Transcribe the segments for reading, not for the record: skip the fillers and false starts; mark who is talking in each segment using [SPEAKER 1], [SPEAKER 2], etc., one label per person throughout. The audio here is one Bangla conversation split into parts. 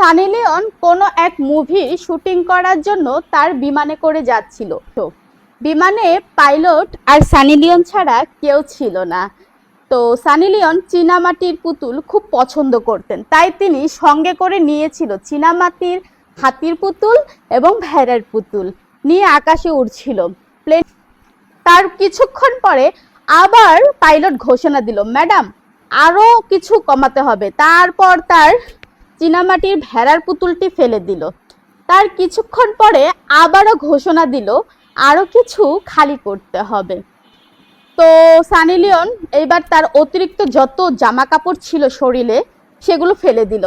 [SPEAKER 1] সানি লিওন কোনো এক মুভি শুটিং করার জন্য তার বিমানে করে যাচ্ছিল। তো বিমানে পাইলট আর সানি লিওন ছাড়া কেউ ছিল না। তো সানি লিওন চীনামাটির পুতুল খুব পছন্দ করতেন, তাই তিনি সঙ্গে করে নিয়েছিল চীনামাটির হাতির পুতুল এবং ভেড়ার পুতুল নিয়ে আকাশে উড়ছিল প্লেন। তার কিছুক্ষণ পরে আবার পাইলট ঘোষণা দিল, ম্যাডাম আরো কিছু কমাতে হবে। তারপর তার চীনামাটির ভেড়ার পুতুলটি ফেলে দিল। তার কিছুক্ষণ পরে আবারও ঘোষণা দিল আরো কিছু খালি করতে হবে। তো সানি লিওন এইবার তার অতিরিক্ত যত জামা কাপড় ছিল শরীরে সেগুলো ফেলে দিল।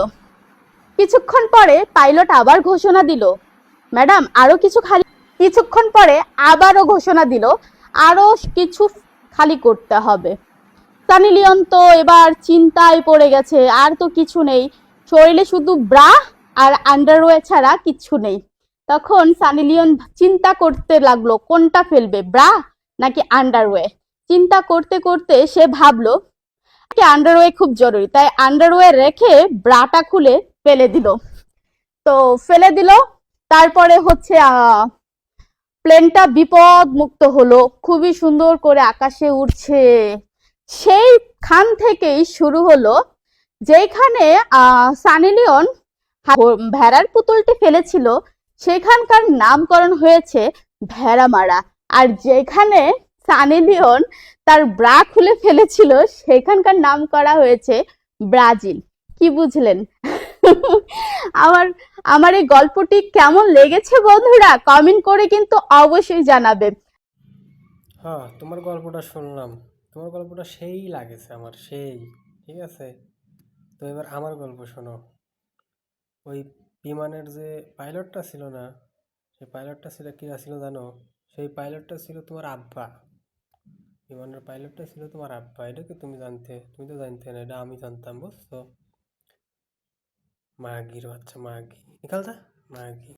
[SPEAKER 1] কিছুক্ষণ পরে পাইলট আবার ঘোষণা দিল, ম্যাডাম আরো কিছু খালি। কিছুক্ষণ পরে আবারও ঘোষণা দিল আরো কিছু খালি করতে হবে। সানি লিওন তো এবার চিন্তায় পড়ে গেছে, আর তো কিছু নেই শরীরে, শুধু ব্রা আর আন্ডারওয়্যার ছাড়া কিছু নেই। তখন সানি লিওন চিন্তা করতে লাগলো কোনটা ফেলবে, ব্রা নাকি আন্ডারওয়্যার। চিন্তা করতে করতে সে ভাবলো আন্ডারওয়্যার খুব জরুরি, তাই আন্ডারওয়্যার রেখে ব্রাটা খুলে ফেলে দিল। তো ফেলে দিল, তারপরে হচ্ছে প্লেনটা বিপদ মুক্ত হলো, খুবই সুন্দর করে আকাশে উড়ছে। সেইখান থেকেই শুরু হলো যেখানে সানি লিওন ভেড়ার পুতুলটি ফেলেছিল সেখানকার নামকরণ হয়েছে ভেড়ামারা, আর যেখানে সানি লিওন তার ব্রা খুলে ফেলেছিল সেখানকার নাম করা হয়েছে ব্রাজিল। কি বুঝলেন? আমার আমার এই গল্পটি কেমন লেগেছে বন্ধুরা, কমেন্ট করে কিন্তু অবশ্যই জানাবে।
[SPEAKER 2] হ্যাঁ, তোমার গল্পটা শুনলাম, তোমার গল্পটা সেই লাগেছে আমার, সেই। ঠিক আছে, তো এবার আমার গল্প শোনো। ওই বিমানের যে পাইলটটা ছিল না, সেই পাইলটটা ছিল কিরা ছিল জানো? সেই পাইলটটা ছিল তোমার আব্বা। বিমানের পাইলটটা ছিল তোমার আব্বা। এটা কি তুমি জানতে? তুমি তো জানতে না, এটা আমি জানতাম, বুঝছো? মাগির বাচ্চা, মাগি নিকালতা, মাগি।